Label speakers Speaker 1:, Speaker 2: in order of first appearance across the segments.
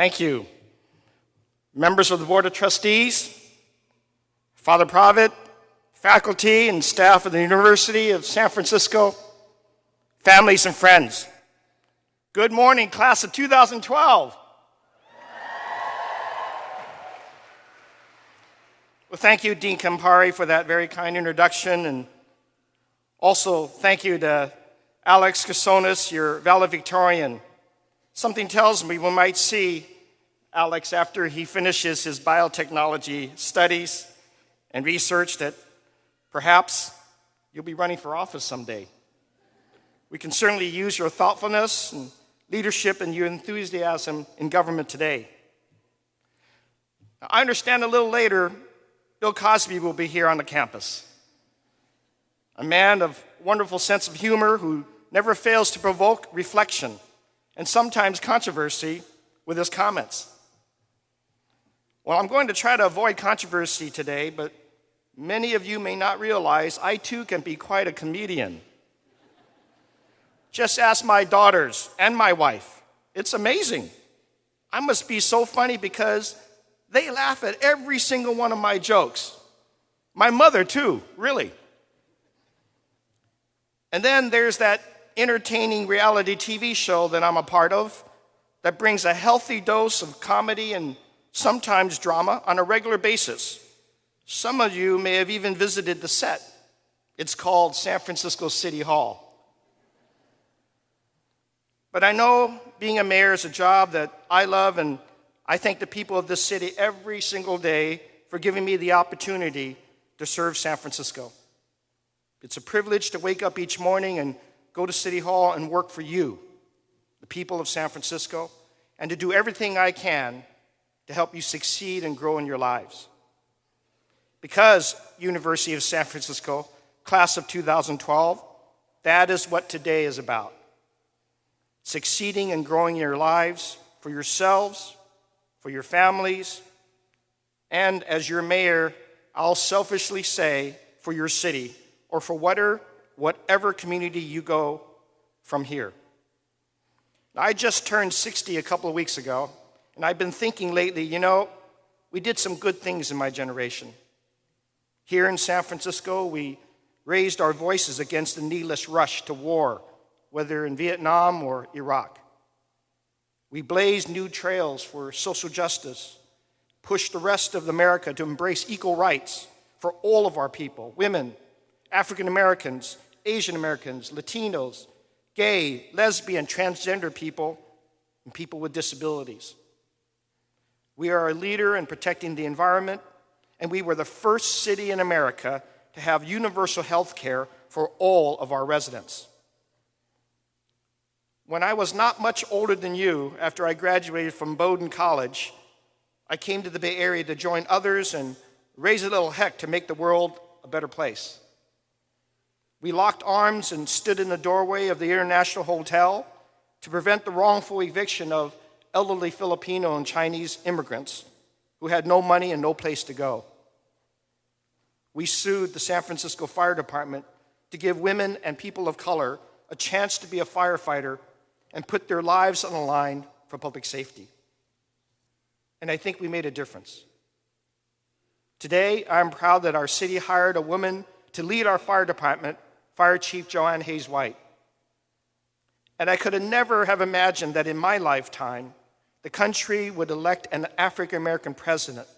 Speaker 1: Thank you. Members of the Board of Trustees, Father Provitt, faculty and staff of the University of San Francisco, families and friends. Good morning, class of 2012. Well, thank you, Dean Campari, for that very kind introduction, and also thank you to Alex Casonis, your valedictorian. Something tells me we might see Alex after he finishes his biotechnology studies and research that perhaps you'll be running for office someday. We can certainly use your thoughtfulness and leadership and your enthusiasm in government today. Now, I understand a little later Bill Cosby will be here on the campus. A man of wonderful sense of humor who never fails to provoke reflection and sometimes controversy with his comments. Well, I'm going to try to avoid controversy today, but many of you may not realize I too can be quite a comedian. Just ask my daughters and my wife. It's amazing. I must be so funny because they laugh at every single one of my jokes. My mother too, really. And then there's that entertaining reality TV show that I'm a part of that brings a healthy dose of comedy and sometimes drama on a regular basis. Some of you may have even visited the set. It's called San Francisco City Hall. But I know being a mayor is a job that I love, and I thank the people of this city every single day for giving me the opportunity to serve San Francisco. It's a privilege to wake up each morning and go to City Hall and work for you, the people of San Francisco, and to do everything I can to help you succeed and grow in your lives. Because University of San Francisco, class of 2012, that is what today is about. Succeeding and growing in your lives for yourselves, for your families, and as your mayor, I'll selfishly say for your city or for whatever community you go from here. Now, I just turned 60 a couple of weeks ago, and I've been thinking lately, we did some good things in my generation. Here in San Francisco, we raised our voices against the needless rush to war, whether in Vietnam or Iraq. We blazed new trails for social justice, pushed the rest of America to embrace equal rights for all of our people, women, African Americans, Asian Americans, Latinos, gay, lesbian, transgender people, and people with disabilities. We are a leader in protecting the environment, and we were the first city in America to have universal health care for all of our residents. When I was not much older than you, after I graduated from Bowdoin College, I came to the Bay Area to join others and raise a little heck to make the world a better place. We locked arms and stood in the doorway of the International Hotel to prevent the wrongful eviction of elderly Filipino and Chinese immigrants who had no money and no place to go. We sued the San Francisco Fire Department to give women and people of color a chance to be a firefighter and put their lives on the line for public safety. And I think we made a difference. Today, I'm proud that our city hired a woman to lead our fire department, Fire Chief Joanne Hayes White. And I could have never have imagined that in my lifetime, the country would elect an African-American president,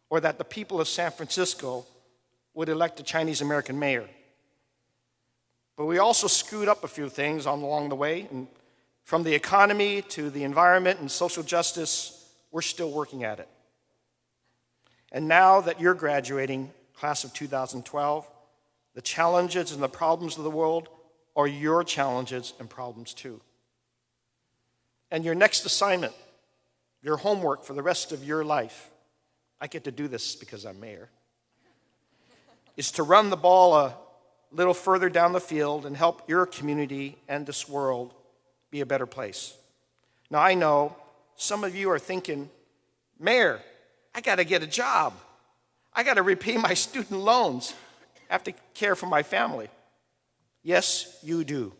Speaker 1: or that the people of San Francisco would elect a Chinese-American mayor. But we also screwed up a few things along the way, and from the economy to the environment and social justice, we're still working at it. And now that you're graduating, class of 2012, the challenges and the problems of the world are your challenges and problems too. And your next assignment, your homework for the rest of your life, I get to do this because I'm mayor, is to run the ball a little further down the field and help your community and this world be a better place. Now, I know some of you are thinking, Mayor, I got to get a job. I got to repay my student loans. I have to care for my family. Yes, you do.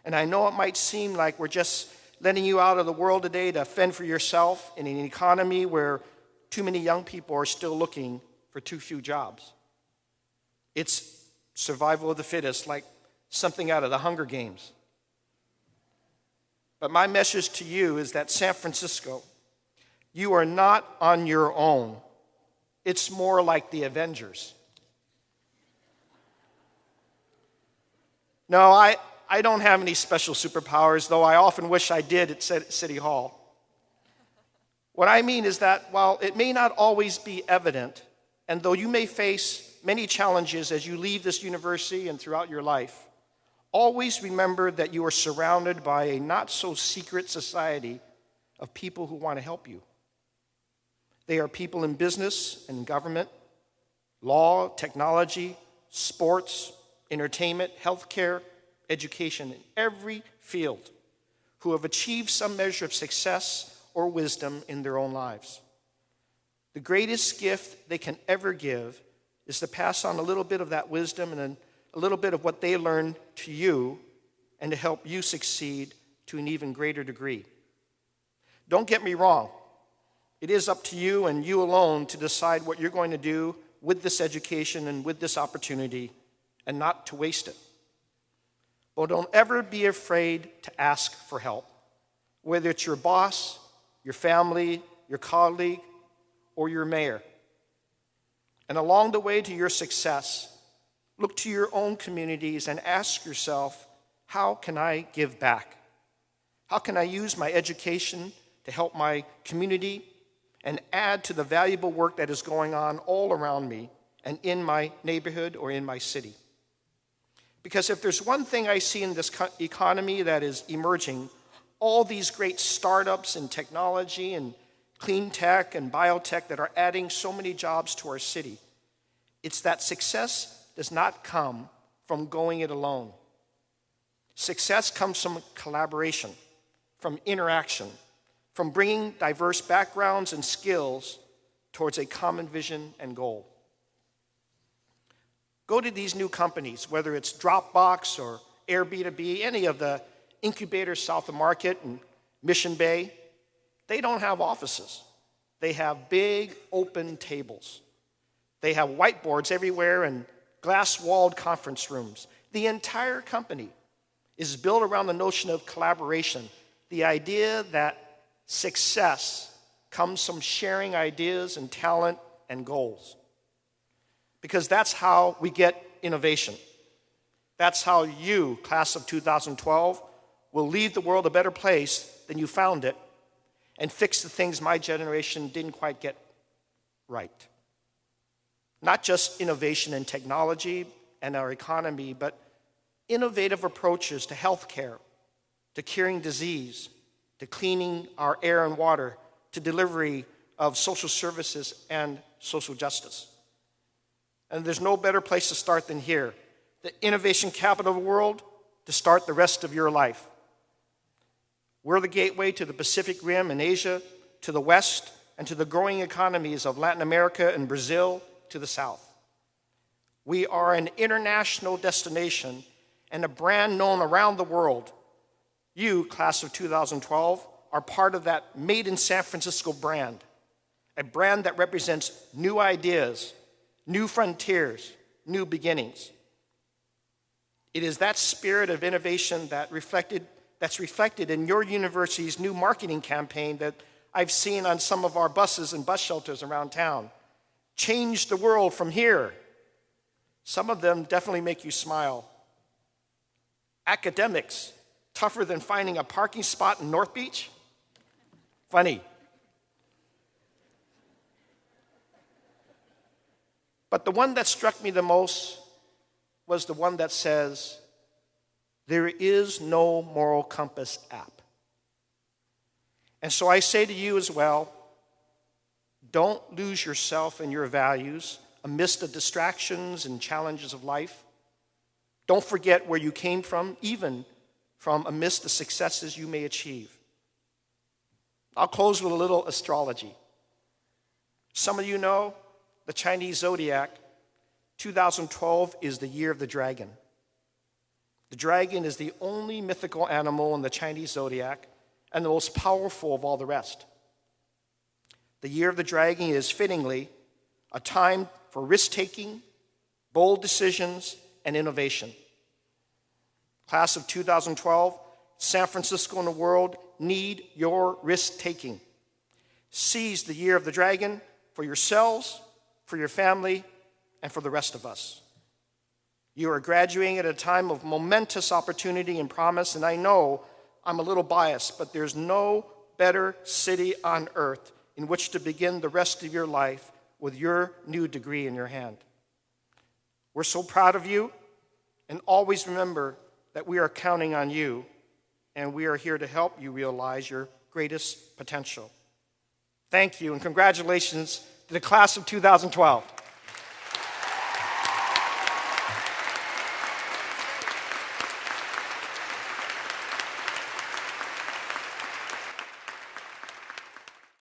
Speaker 1: And I know it might seem like we're just letting you out of the world today to fend for yourself in an economy where too many young people are still looking for too few jobs. It's survival of the fittest, like something out of the Hunger Games. But my message to you is that San Francisco, you are not on your own. It's more like the Avengers. No, I don't have any special superpowers, though I often wish I did at City Hall. What I mean is that while it may not always be evident, and though you may face many challenges as you leave this university and throughout your life, always remember that you are surrounded by a not-so-secret society of people who want to help you. They are people in business and government, law, technology, sports, entertainment, healthcare, education, in every field, who have achieved some measure of success or wisdom in their own lives. The greatest gift they can ever give is to pass on a little bit of that wisdom and a little bit of what they learned to you and to help you succeed to an even greater degree. Don't get me wrong. It is up to you and you alone to decide what you're going to do with this education and with this opportunity and not to waste it. But don't ever be afraid to ask for help, whether it's your boss, your family, your colleague, or your mayor. And along the way to your success, look to your own communities and ask yourself, how can I give back? How can I use my education to help my community and add to the valuable work that is going on all around me and in my neighborhood or in my city? Because if there's one thing I see in this economy that is emerging, all these great startups in technology and clean tech and biotech that are adding so many jobs to our city, it's that success does not come from going it alone. Success comes from collaboration, from interaction, from bringing diverse backgrounds and skills towards a common vision and goal. Go to these new companies, whether it's Dropbox or Airbnb, any of the incubators south of Market and Mission Bay. They don't have offices. They have big open tables. They have whiteboards everywhere and glass-walled conference rooms. The entire company is built around the notion of collaboration, the idea that success comes from sharing ideas and talent and goals. Because that's how we get innovation. That's how you, class of 2012, will leave the world a better place than you found it and fix the things my generation didn't quite get right. Not just innovation in technology and our economy, but innovative approaches to healthcare, to curing disease, to cleaning our air and water, to delivery of social services and social justice. And there's no better place to start than here, the innovation capital of the world, to start the rest of your life. We're the gateway to the Pacific Rim and Asia, to the West, and to the growing economies of Latin America and Brazil to the South. We are an international destination and a brand known around the world. You, class of 2012, are part of that Made in San Francisco brand, a brand that represents new ideas, new frontiers, new beginnings. It is that spirit of innovation that's reflected in your university's new marketing campaign that I've seen on some of our buses and bus shelters around town. Change the world from here. Some of them definitely make you smile. Academics, tougher than finding a parking spot in North Beach? Funny. But the one that struck me the most was the one that says, there is no moral compass app. And so I say to you as well, don't lose yourself and your values amidst the distractions and challenges of life. Don't forget where you came from, even from amidst the successes you may achieve. I'll close with a little astrology. Some of you know the Chinese zodiac, 2012 is the year of the dragon. The dragon is the only mythical animal in the Chinese zodiac, and the most powerful of all the rest. The year of the dragon is fittingly a time for risk-taking, bold decisions, and innovation. Class of 2012, San Francisco and the world need your risk-taking. Seize the year of the dragon for yourselves, for your family, and for the rest of us. You are graduating at a time of momentous opportunity and promise, and I know I'm a little biased, but there's no better city on earth in which to begin the rest of your life with your new degree in your hand. We're so proud of you, and always remember that we are counting on you, and we are here to help you realize your greatest potential. Thank you, and congratulations to the class of 2012.